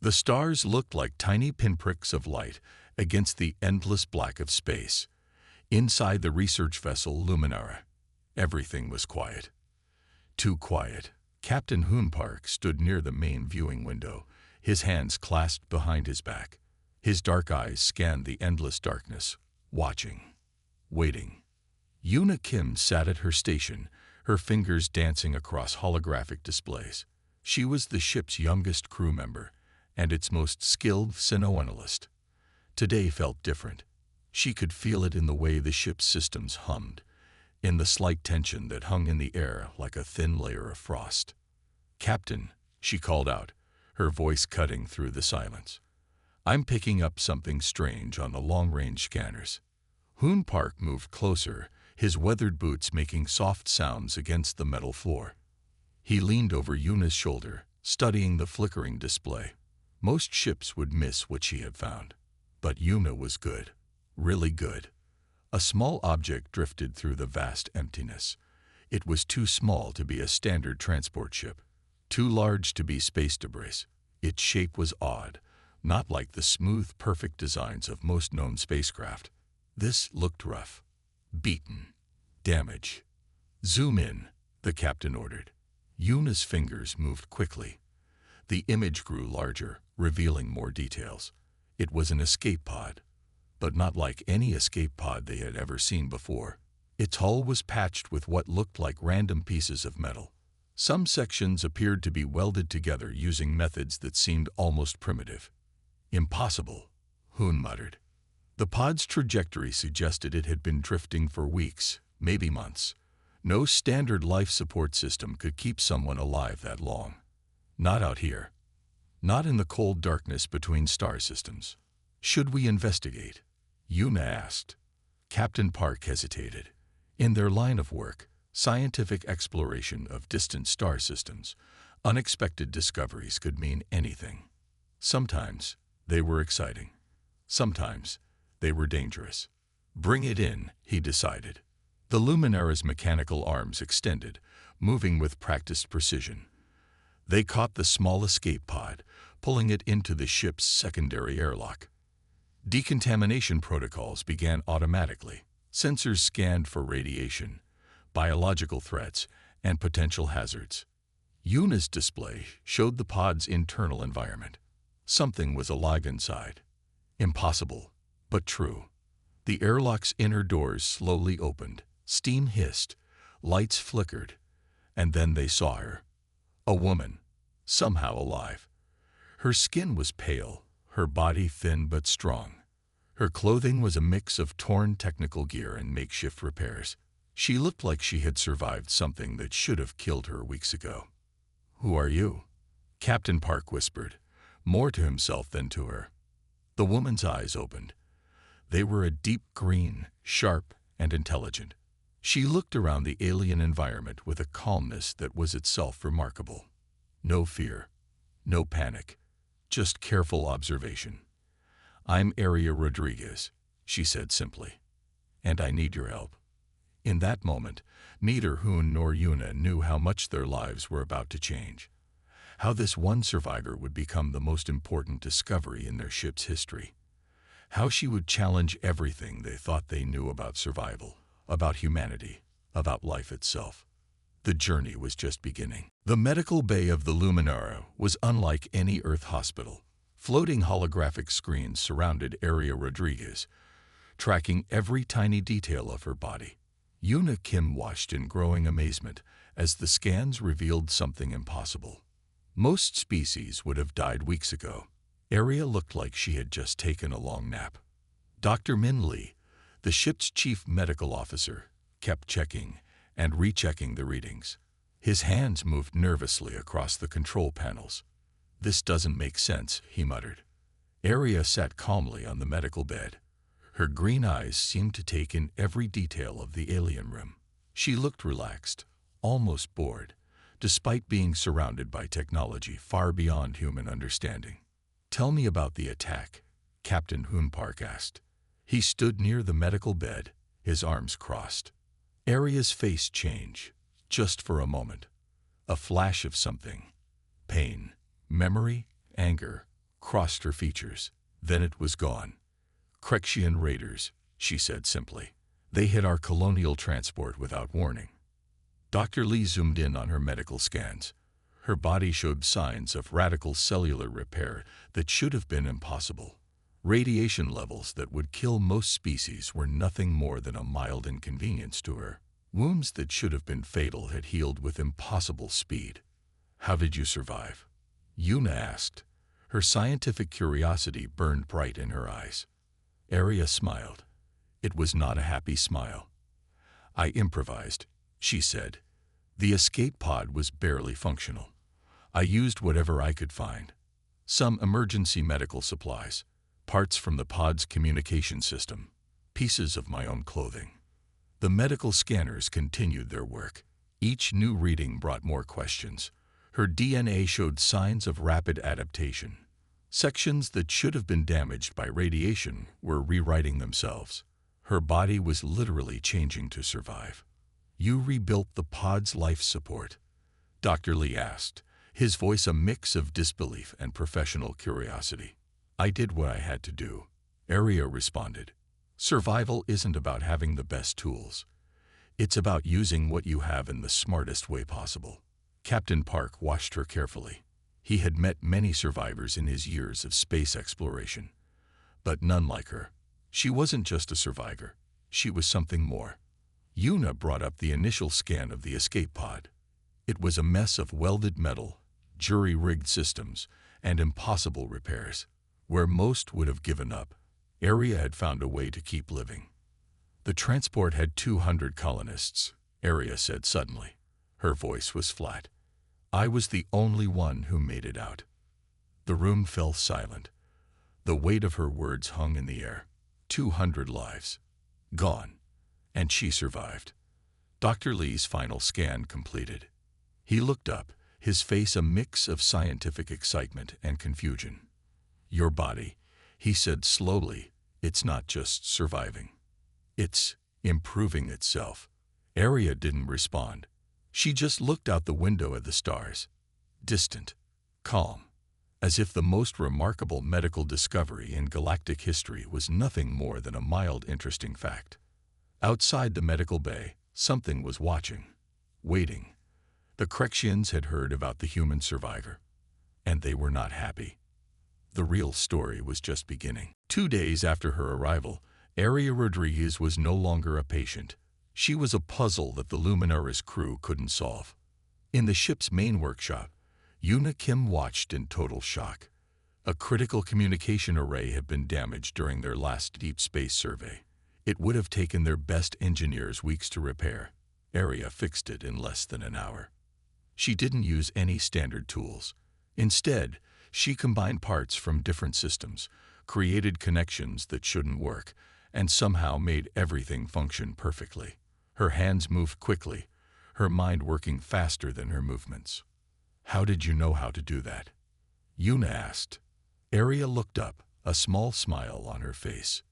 The stars looked like tiny pinpricks of light against the endless black of space. Inside the research vessel Luminara, everything was quiet. Too quiet. Captain Hoonpark stood near the main viewing window, his hands clasped behind his back. His dark eyes scanned the endless darkness, watching, waiting. Yuna Kim sat at her station, her fingers dancing across holographic displays. She was the ship's youngest crew member and its most skilled cynoanalyst. Today felt different. She could feel it in the way the ship's systems hummed, in the slight tension that hung in the air like a thin layer of frost. "Captain," she called out, her voice cutting through the silence. "I'm picking up something strange on the long-range scanners." Hoonpark moved closer, his weathered boots making soft sounds against the metal floor. He leaned over Yuna's shoulder, studying the flickering display. Most ships would miss what she had found. But Yuna was good, really good. A small object drifted through the vast emptiness. It was too small to be a standard transport ship, too large to be space debris. Its shape was odd, not like the smooth, perfect designs of most known spacecraft. This looked rough, beaten, damaged. "Zoom in," the captain ordered. Yuna's fingers moved quickly. The image grew larger, revealing more details. It was an escape pod, but not like any escape pod they had ever seen before. Its hull was patched with what looked like random pieces of metal. Some sections appeared to be welded together using methods that seemed almost primitive. "Impossible," Hoon muttered. The pod's trajectory suggested it had been drifting for weeks, maybe months. No standard life support system could keep someone alive that long. Not out here. Not in the cold darkness between star systems. "Should we investigate?" Yuna asked. Captain Park hesitated. In their line of work, scientific exploration of distant star systems, unexpected discoveries could mean anything. Sometimes they were exciting. Sometimes they were dangerous. "Bring it in," he decided. The Luminara's mechanical arms extended, moving with practiced precision. They caught the small escape pod, pulling it into the ship's secondary airlock. Decontamination protocols began automatically. Sensors scanned for radiation, biological threats, and potential hazards. Yuna's display showed the pod's internal environment. Something was alive inside. Impossible, but true. The airlock's inner doors slowly opened. Steam hissed, lights flickered, and then they saw her. A woman, somehow alive. Her skin was pale, her body thin but strong. Her clothing was a mix of torn technical gear and makeshift repairs. She looked like she had survived something that should have killed her weeks ago. "Who are you?" Captain Park whispered, more to himself than to her. The woman's eyes opened. They were a deep green, sharp, and intelligent. She looked around the alien environment with a calmness that was itself remarkable. No fear, no panic, just careful observation. "I'm Aria Rodriguez," she said simply, "and I need your help." In that moment, neither Hoon nor Yuna knew how much their lives were about to change. How this one survivor would become the most important discovery in their ship's history. How she would challenge everything they thought they knew about survival, about humanity, about life itself. The journey was just beginning. The medical bay of the Luminara was unlike any Earth hospital. Floating holographic screens surrounded Aria Rodriguez, tracking every tiny detail of her body. Yuna Kim watched in growing amazement as the scans revealed something impossible. Most species would have died weeks ago. Aria looked like she had just taken a long nap. Dr. Min Lee, the ship's chief medical officer, kept checking and rechecking the readings. His hands moved nervously across the control panels. "This doesn't make sense," he muttered. Aria sat calmly on the medical bed. Her green eyes seemed to take in every detail of the alien room. She looked relaxed, almost bored, despite being surrounded by technology far beyond human understanding. "Tell me about the attack," Captain Hoonpark asked. He stood near the medical bed, his arms crossed. Aria's face changed, just for a moment. A flash of something. Pain, memory, anger, crossed her features. Then it was gone. "Crexian raiders," she said simply. "They hit our colonial transport without warning." Dr. Lee zoomed in on her medical scans. Her body showed signs of radical cellular repair that should have been impossible. Radiation levels that would kill most species were nothing more than a mild inconvenience to her. Wounds that should have been fatal had healed with impossible speed. "How did you survive?" Yuna asked. Her scientific curiosity burned bright in her eyes. Arya smiled. It was not a happy smile. "I improvised," she said. "The escape pod was barely functional. I used whatever I could find. Some emergency medical supplies, parts from the pod's communication system, pieces of my own clothing." The medical scanners continued their work. Each new reading brought more questions. Her DNA showed signs of rapid adaptation. Sections that should have been damaged by radiation were rewriting themselves. Her body was literally changing to survive. "You rebuilt the pod's life support?" Dr. Lee asked, his voice a mix of disbelief and professional curiosity. "I did what I had to do," Arya responded. "Survival isn't about having the best tools. It's about using what you have in the smartest way possible." Captain Park watched her carefully. He had met many survivors in his years of space exploration, but none like her. She wasn't just a survivor. She was something more. Yuna brought up the initial scan of the escape pod. It was a mess of welded metal, jury-rigged systems, and impossible repairs. Where most would have given up, Arya had found a way to keep living. "The transport had 200 colonists," Arya said suddenly. Her voice was flat. "I was the only one who made it out." The room fell silent. The weight of her words hung in the air. 200 lives. Gone. And she survived. Dr. Lee's final scan completed. He looked up, his face a mix of scientific excitement and confusion. "Your body," he said slowly, "it's not just surviving. It's improving itself." Arya didn't respond. She just looked out the window at the stars, distant, calm, as if the most remarkable medical discovery in galactic history was nothing more than a mild interesting fact. Outside the medical bay, something was watching, waiting. The Crexians had heard about the human survivor, and they were not happy. The real story was just beginning. 2 days after her arrival, Arya Rodriguez was no longer a patient. She was a puzzle that the Luminaris crew couldn't solve. In the ship's main workshop, Yuna Kim watched in total shock. A critical communication array had been damaged during their last deep space survey. It would have taken their best engineers weeks to repair. Arya fixed it in less than an hour. She didn't use any standard tools. Instead, she combined parts from different systems, created connections that shouldn't work, and somehow made everything function perfectly. Her hands moved quickly, her mind working faster than her movements. "How did you know how to do that?" Yuna asked. Arya looked up, a small smile on her face.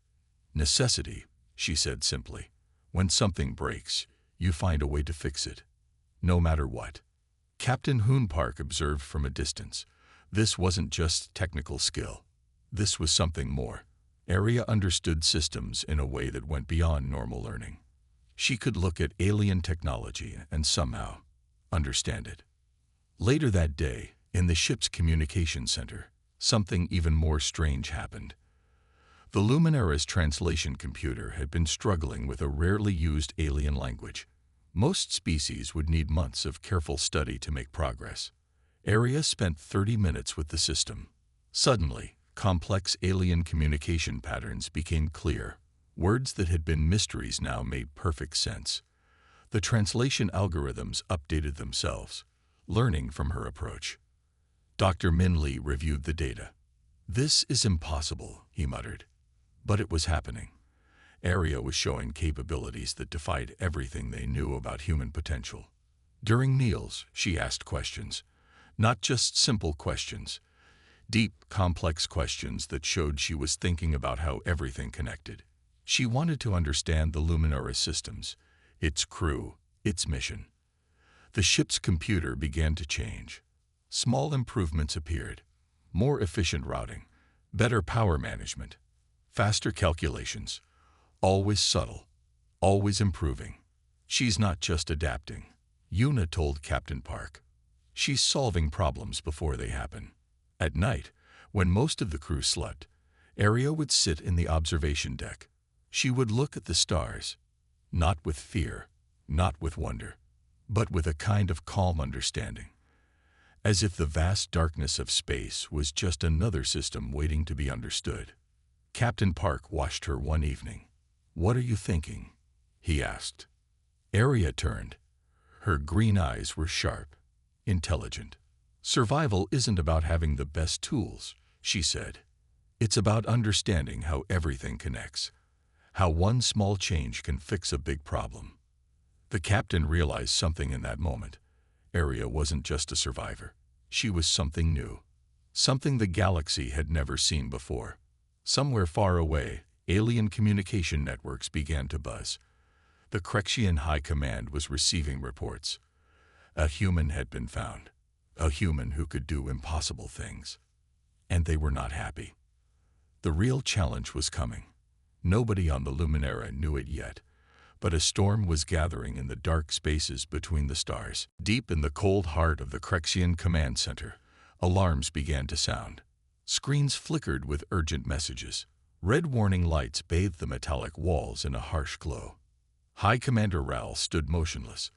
"Necessity," she said simply. "When something breaks, you find a way to fix it, no matter what." Captain Hoon Park observed from a distance. This wasn't just technical skill. This was something more. Arya understood systems in a way that went beyond normal learning. She could look at alien technology and somehow understand it. Later that day, in the ship's communication center, something even more strange happened. The Luminara's translation computer had been struggling with a rarely used alien language. Most species would need months of careful study to make progress. Arya spent 30 minutes with the system. Suddenly, complex alien communication patterns became clear. Words that had been mysteries now made perfect sense. The translation algorithms updated themselves, learning from her approach. Dr. Min Lee reviewed the data. "This is impossible," he muttered. But it was happening. Arya was showing capabilities that defied everything they knew about human potential. During meals, she asked questions. Not just simple questions. Deep, complex questions that showed she was thinking about how everything connected. She wanted to understand the Luminara systems, its crew, its mission. The ship's computer began to change. Small improvements appeared. more efficient routing, better power management, faster calculations, always subtle, always improving. She's not just adapting, Yuna told Captain Park. She's solving problems before they happen. At night, when most of the crew slept, Arya would sit in the observation deck. She would look at the stars, not with fear, not with wonder, but with a kind of calm understanding, as if the vast darkness of space was just another system waiting to be understood. Captain Park watched her one evening. "What are you thinking?" he asked. Arya turned. Her green eyes were sharp, intelligent. "Survival isn't about having the best tools," she said. "It's about understanding how everything connects, how one small change can fix a big problem." The captain realized something in that moment. Arya wasn't just a survivor. She was something new, something the galaxy had never seen before. Somewhere far away, alien communication networks began to buzz. The Crexian High Command was receiving reports. A human had been found, a human who could do impossible things. And they were not happy. The real challenge was coming. Nobody on the Luminara knew it yet, but a storm was gathering in the dark spaces between the stars. Deep in the cold heart of the Crexian Command Center, alarms began to sound. Screens flickered with urgent messages. Red warning lights bathed the metallic walls in a harsh glow. High Commander Ral stood motionless.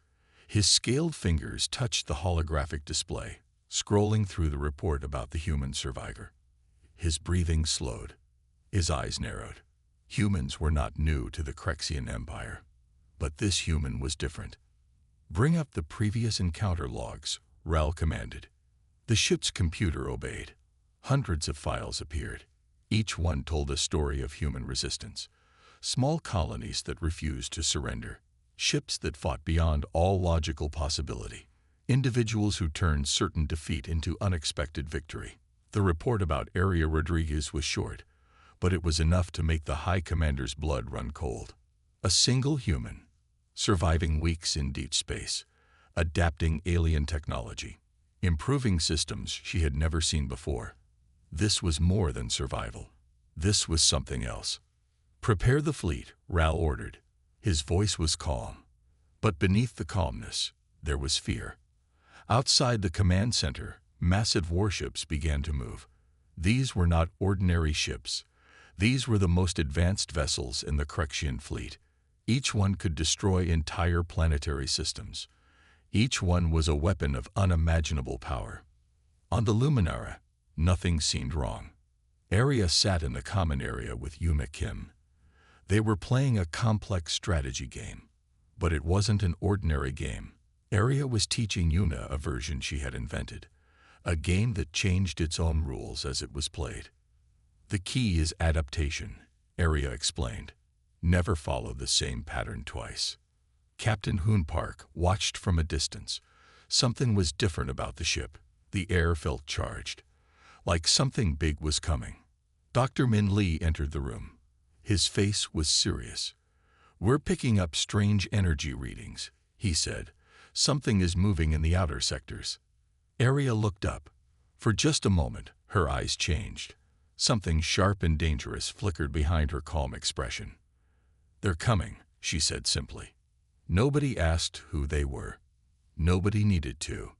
His scaled fingers touched the holographic display, scrolling through the report about the human survivor. His breathing slowed. His eyes narrowed. Humans were not new to the Crexian Empire, but this human was different. "Bring up the previous encounter logs," Ral commanded. The ship's computer obeyed. Hundreds of files appeared. Each one told a story of human resistance. Small colonies that refused to surrender. Ships that fought beyond all logical possibility. Individuals who turned certain defeat into unexpected victory. The report about Arya Rodriguez was short, but it was enough to make the High Commander's blood run cold. A single human, surviving weeks in deep space, adapting alien technology, improving systems she had never seen before. This was more than survival. This was something else. "Prepare the fleet," Ral ordered. His voice was calm, but beneath the calmness, there was fear. Outside the command center, massive warships began to move. These were not ordinary ships. These were the most advanced vessels in the Crexian fleet. Each one could destroy entire planetary systems. Each one was a weapon of unimaginable power. On the Luminara, nothing seemed wrong. Arya sat in the common area with Yuna Kim. They were playing a complex strategy game, but it wasn't an ordinary game. Arya was teaching Yuna a version she had invented, a game that changed its own rules as it was played. "The key is adaptation," Arya explained. "Never follow the same pattern twice." Captain Hoon Park watched from a distance. Something was different about the ship. The air felt charged, like something big was coming. Dr. Min Lee entered the room. His face was serious. "We're picking up strange energy readings," he said. "Something is moving in the outer sectors." Arya looked up. For just a moment, her eyes changed. Something sharp and dangerous flickered behind her calm expression. "They're coming," she said simply. Nobody asked who they were. Nobody needed to.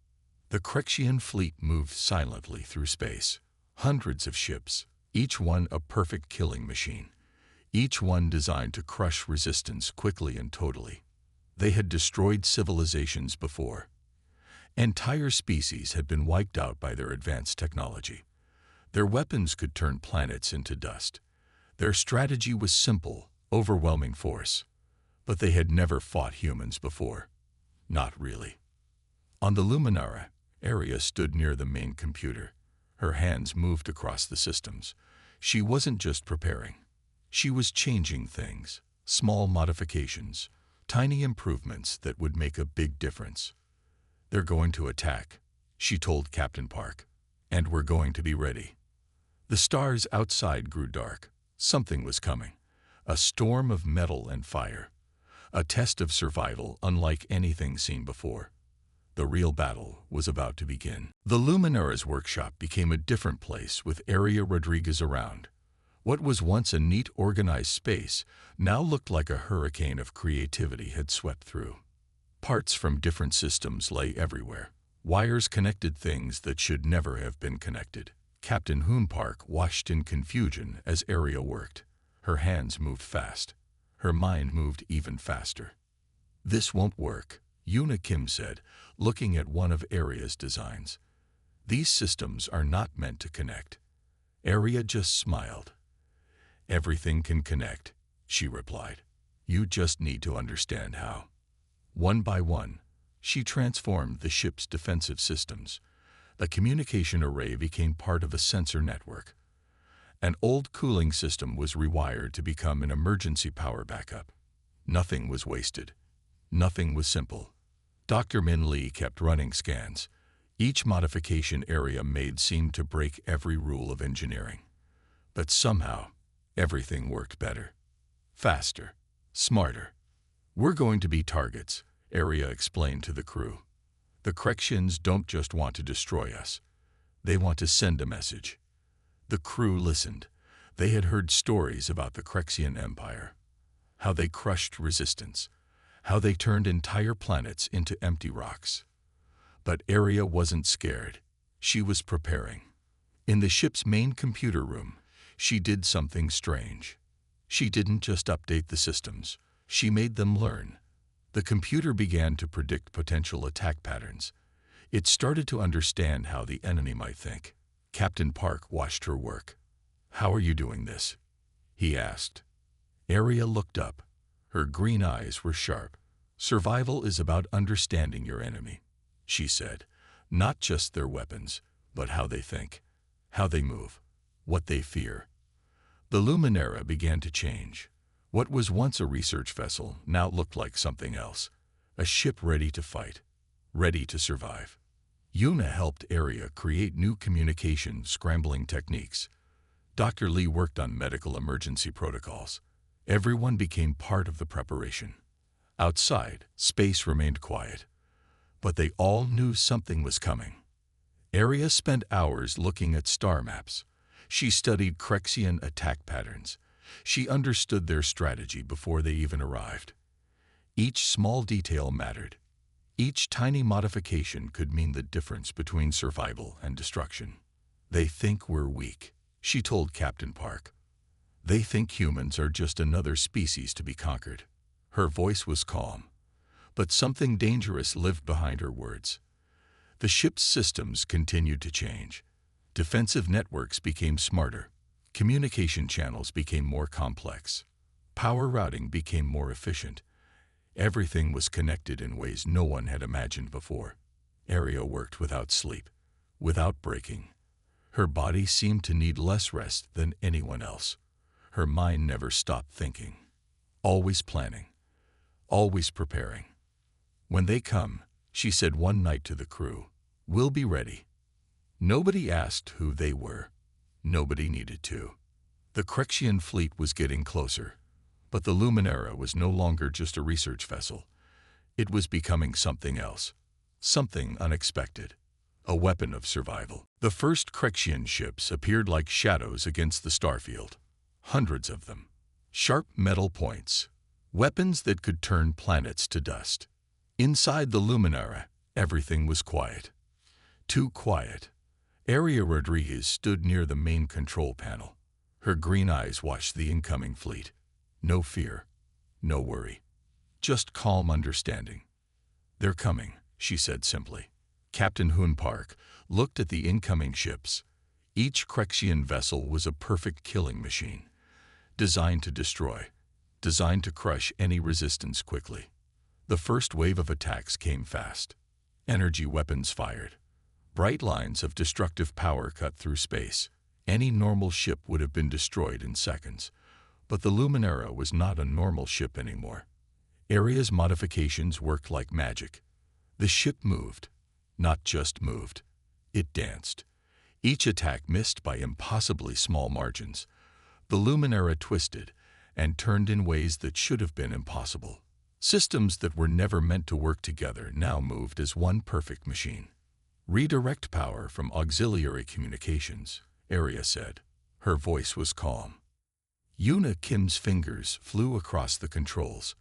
The Crexian fleet moved silently through space. Hundreds of ships, each one a perfect killing machine. Each one designed to crush resistance quickly and totally. They had destroyed civilizations before. Entire species had been wiped out by their advanced technology. Their weapons could turn planets into dust. Their strategy was simple, overwhelming force. But they had never fought humans before. Not really. On the Luminara, Arya stood near the main computer. Her hands moved across the systems. She wasn't just preparing. She was changing things, small modifications, tiny improvements that would make a big difference. "They're going to attack," she told Captain Park, "and we're going to be ready." The stars outside grew dark. Something was coming. A storm of metal and fire. A test of survival unlike anything seen before. The real battle was about to begin. The Luminara's workshop became a different place with Area Rodriguez around. What was once a neat, organized space now looked like a hurricane of creativity had swept through. Parts from different systems lay everywhere. Wires connected things that should never have been connected. Captain Hoon Park watched in confusion as Area worked. Her hands moved fast. Her mind moved even faster. "This won't work," Yuna Kim said, looking at one of Area's designs. "These systems are not meant to connect." Area just smiled. "Everything can connect," she replied. "You just need to understand how." One by one, she transformed the ship's defensive systems. The communication array became part of a sensor network. An old cooling system was rewired to become an emergency power backup. Nothing was wasted. Nothing was simple. Dr. Min Lee kept running scans. Each modification Area made seemed to break every rule of engineering. But somehow, everything worked better. Faster. Smarter. "We're going to be targets," Area explained to the crew. "The Krexians don't just want to destroy us. They want to send a message." The crew listened. They had heard stories about the Krexian Empire. How they crushed resistance. How they turned entire planets into empty rocks. But Area wasn't scared. She was preparing. In the ship's main computer room, she did something strange. She didn't just update the systems. She made them learn. The computer began to predict potential attack patterns. It started to understand how the enemy might think. Captain Park watched her work. "How are you doing this?" he asked. Area looked up. Her green eyes were sharp. "Survival is about understanding your enemy," she said. "Not just their weapons, but how they think, how they move, what they fear." The Luminara began to change. What was once a research vessel now looked like something else. A ship ready to fight, ready to survive. Yuna helped Area create new communication scrambling techniques. Dr. Lee worked on medical emergency protocols. Everyone became part of the preparation. Outside, space remained quiet. But they all knew something was coming. Area spent hours looking at star maps. She studied Krexian attack patterns. She understood their strategy before they even arrived. Each small detail mattered. Each tiny modification could mean the difference between survival and destruction. "They think we're weak," she told Captain Park. "They think humans are just another species to be conquered." Her voice was calm, but something dangerous lived behind her words. The ship's systems continued to change. Defensive networks became smarter. Communication channels became more complex. Power routing became more efficient. Everything was connected in ways no one had imagined before. Area worked without sleep, without breaking. Her body seemed to need less rest than anyone else. Her mind never stopped thinking. Always planning. Always preparing. "When they come," she said one night to the crew, "we'll be ready." Nobody asked who they were. Nobody needed to. The Krexian fleet was getting closer. But the Luminara was no longer just a research vessel. It was becoming something else. Something unexpected. A weapon of survival. The first Krexian ships appeared like shadows against the starfield. Hundreds of them. Sharp metal points. Weapons that could turn planets to dust. Inside the Luminara, everything was quiet. Too quiet. Area Rodriguez stood near the main control panel. Her green eyes watched the incoming fleet. No fear, no worry. Just calm understanding. "They're coming," she said simply. Captain Hoon Park looked at the incoming ships. Each Krexian vessel was a perfect killing machine. Designed to destroy. Designed to crush any resistance quickly. The first wave of attacks came fast. Energy weapons fired. Bright lines of destructive power cut through space. Any normal ship would have been destroyed in seconds. But the Luminara was not a normal ship anymore. Area's modifications worked like magic. The ship moved. Not just moved. It danced. Each attack missed by impossibly small margins. The Luminara twisted and turned in ways that should have been impossible. Systems that were never meant to work together now moved as one perfect machine. Redirect power from auxiliary communications, Arya said. Her voice was calm. Yuna Kim's fingers flew across the controls.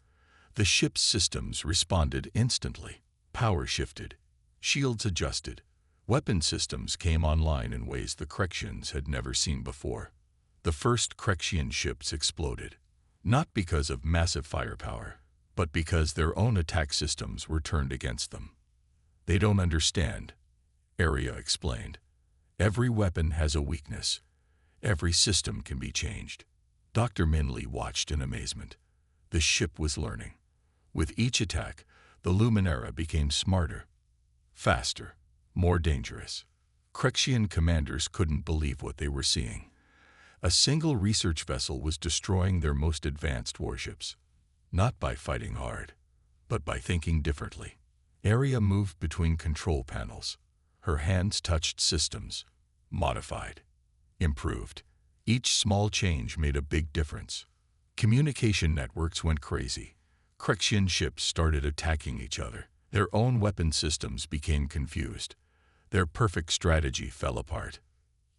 The ship's systems responded instantly. Power shifted. Shields adjusted. Weapon systems came online in ways the Krexians had never seen before. The first Krexian ships exploded, not because of massive firepower, but because their own attack systems were turned against them. They don't understand, Arya explained. Every weapon has a weakness. Every system can be changed. Dr. Minley watched in amazement. The ship was learning. With each attack, the Luminara became smarter, faster, more dangerous. Krexian commanders couldn't believe what they were seeing. A single research vessel was destroying their most advanced warships, not by fighting hard, but by thinking differently. Arya moved between control panels. Her hands touched systems, modified, improved. Each small change made a big difference. Communication networks went crazy. Krexian ships started attacking each other. Their own weapon systems became confused. Their perfect strategy fell apart.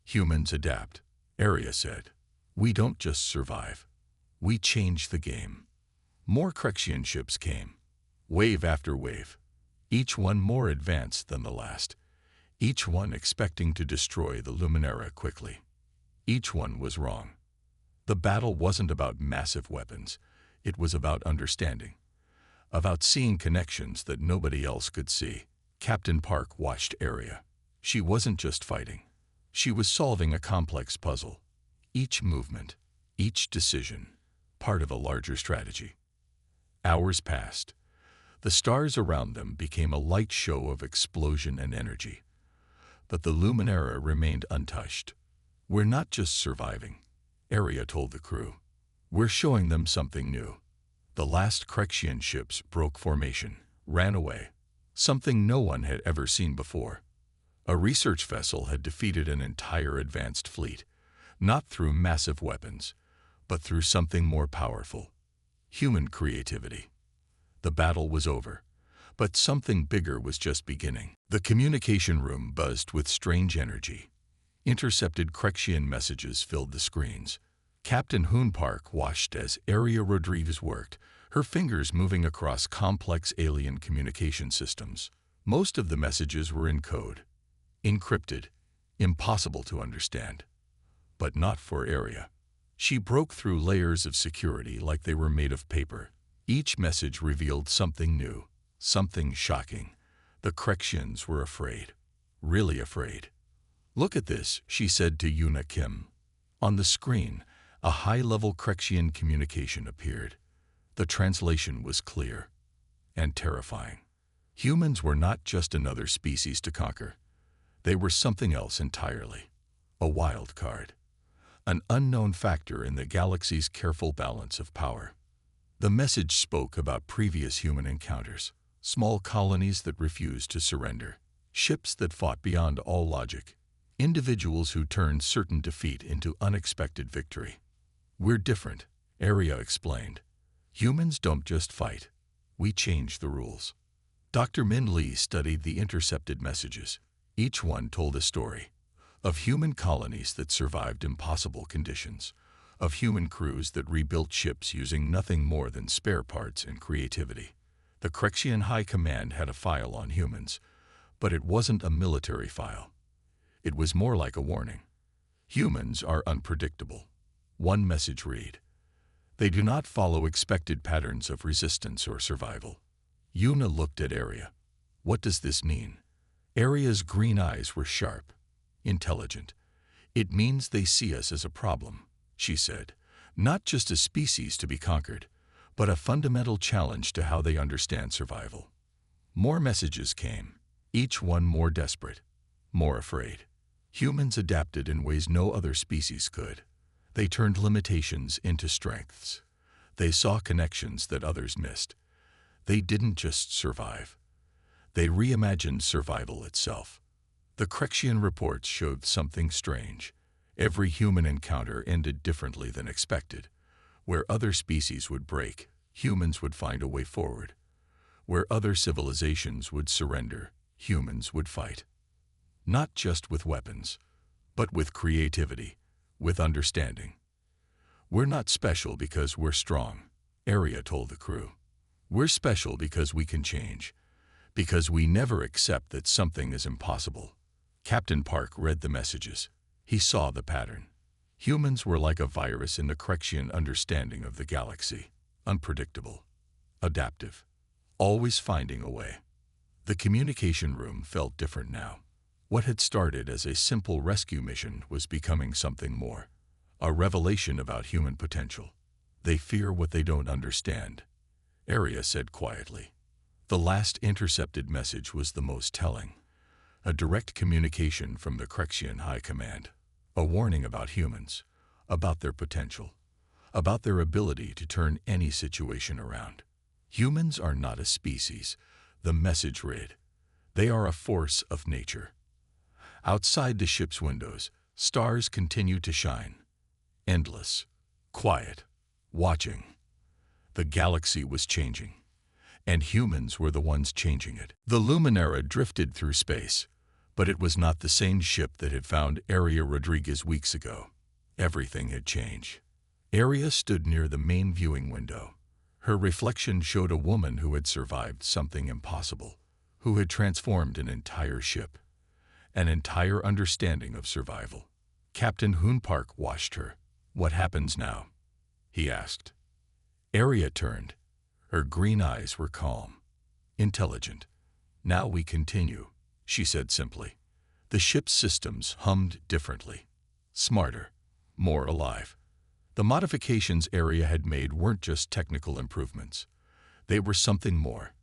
Humans adapt, Arya said. We don't just survive. We change the game. More Krexian ships came, wave after wave, each one more advanced than the last, each one expecting to destroy the Luminara quickly. Each one was wrong. The battle wasn't about massive weapons. It was about understanding, about seeing connections that nobody else could see. Captain Park watched Arya. She wasn't just fighting. She was solving a complex puzzle. Each movement, each decision, part of a larger strategy. Hours passed. The stars around them became a light show of explosion and energy. But the Luminara remained untouched. We're not just surviving, Arya told the crew. We're showing them something new. The last Krexian ships broke formation, ran away. Something no one had ever seen before. A research vessel had defeated an entire advanced fleet, not through massive weapons, but through something more powerful: human creativity. The battle was over, but something bigger was just beginning. The communication room buzzed with strange energy. Intercepted Krexian messages filled the screens. Captain Hoon Park watched as Arya Rodriguez worked, her fingers moving across complex alien communication systems. Most of the messages were in code, encrypted, impossible to understand. But not for Arya. She broke through layers of security like they were made of paper. Each message revealed something new, something shocking. The Krexians were afraid, really afraid. "Look at this," she said to Yuna Kim. On the screen, a high-level Krexian communication appeared. The translation was clear and terrifying. Humans were not just another species to conquer. They were something else entirely. A wild card. An unknown factor in the galaxy's careful balance of power. The message spoke about previous human encounters, small colonies that refused to surrender, ships that fought beyond all logic, individuals who turned certain defeat into unexpected victory. "We're different," Arya explained. "Humans don't just fight. We change the rules." Dr. Min Lee studied the intercepted messages. Each one told a story. Of human colonies that survived impossible conditions. Of human crews that rebuilt ships using nothing more than spare parts and creativity. The Krexian High Command had a file on humans, but it wasn't a military file. It was more like a warning. Humans are unpredictable. One message read: they do not follow expected patterns of resistance or survival. Yuna looked at Arya. "What does this mean?" Arya's green eyes were sharp, intelligent. "It means they see us as a problem," she said. "Not just a species to be conquered, but a fundamental challenge to how they understand survival." More messages came, each one more desperate, more afraid. Humans adapted in ways no other species could. They turned limitations into strengths. They saw connections that others missed. They didn't just survive. They reimagined survival itself. The Krexian reports showed something strange. Every human encounter ended differently than expected. Where other species would break, humans would find a way forward. Where other civilizations would surrender, humans would fight. Not just with weapons, but with creativity, with understanding. We're not special because we're strong, Arya told the crew. We're special because we can change, because we never accept that something is impossible. Captain Park read the messages. He saw the pattern. Humans were like a virus in the Crexian understanding of the galaxy. Unpredictable, adaptive, always finding a way. The communication room felt different now. What had started as a simple rescue mission was becoming something more. A revelation about human potential. They fear what they don't understand, Arya said quietly. The last intercepted message was the most telling. A direct communication from the Crexian High Command. A warning about humans, about their potential, about their ability to turn any situation around. Humans are not a species, the message read. They are a force of nature. Outside the ship's windows, stars continued to shine. Endless, quiet, watching. The galaxy was changing, and humans were the ones changing it. The Luminara drifted through space, but it was not the same ship that had found Arya Rodriguez weeks ago. Everything had changed. Arya stood near the main viewing window. Her reflection showed a woman who had survived something impossible, who had transformed an entire ship, an entire understanding of survival. Captain Hoon Park watched her. What happens now? He asked. Arya turned. Her green eyes were calm, intelligent. Now we continue, she said simply. The ship's systems hummed differently, smarter, more alive. The modifications Arya had made weren't just technical improvements. They were something more.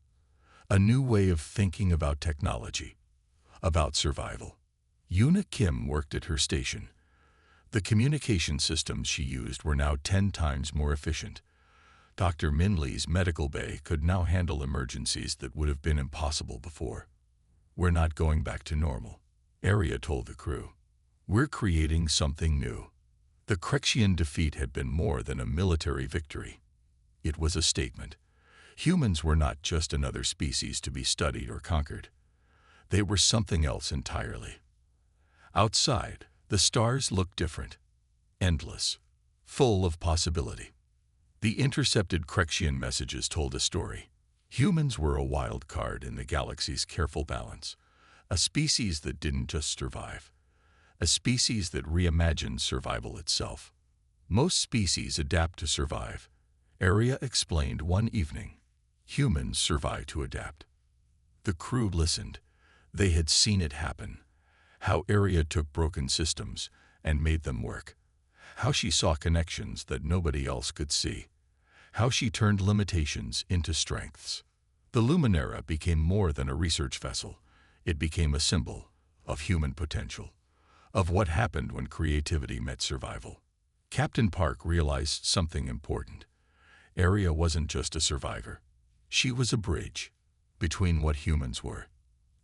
A new way of thinking about technology, about survival. Yuna Kim worked at her station. The communication systems she used were now 10 times more efficient. Dr. Minley's medical bay could now handle emergencies that would have been impossible before. We're not going back to normal, Arya told the crew. We're creating something new. The Crexian defeat had been more than a military victory. It was a statement. Humans were not just another species to be studied or conquered. They were something else entirely. Outside, the stars looked different, endless, full of possibility. The intercepted Crexian messages told a story. Humans were a wild card in the galaxy's careful balance, a species that didn't just survive, a species that reimagined survival itself. Most species adapt to survive, Arya explained one evening. Humans survive to adapt. The crew listened. They had seen it happen. How Arya took broken systems and made them work. How she saw connections that nobody else could see. How she turned limitations into strengths. The Luminara became more than a research vessel. It became a symbol of human potential, of what happened when creativity met survival. Captain Park realized something important. Arya wasn't just a survivor. She was a bridge between what humans were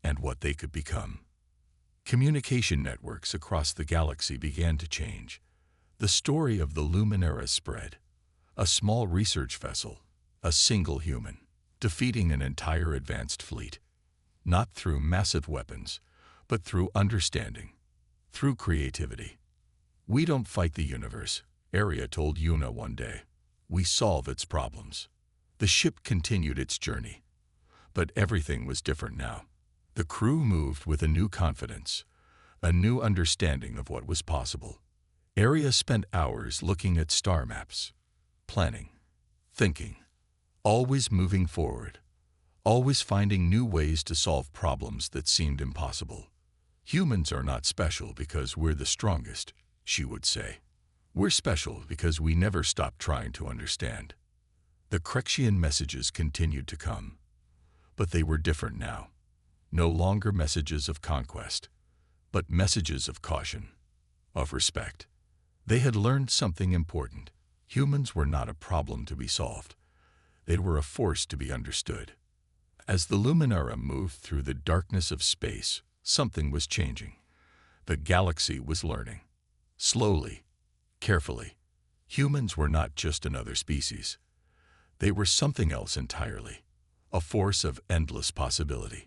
and what they could become. Communication networks across the galaxy began to change. The story of the Luminara spread. A small research vessel, a single human, defeating an entire advanced fleet. Not through massive weapons, but through understanding, through creativity. We don't fight the universe, Arya told Yuna one day. We solve its problems. The ship continued its journey. But everything was different now. The crew moved with a new confidence, a new understanding of what was possible. Arya spent hours looking at star maps, planning, thinking, always moving forward, always finding new ways to solve problems that seemed impossible. Humans are not special because we're the strongest, she would say. We're special because we never stop trying to understand. The Crexian messages continued to come, but they were different now. No longer messages of conquest, but messages of caution, of respect. They had learned something important. Humans were not a problem to be solved. They were a force to be understood. As the Luminara moved through the darkness of space, something was changing. The galaxy was learning. Slowly, carefully. Humans were not just another species. They were something else entirely, a force of endless possibility.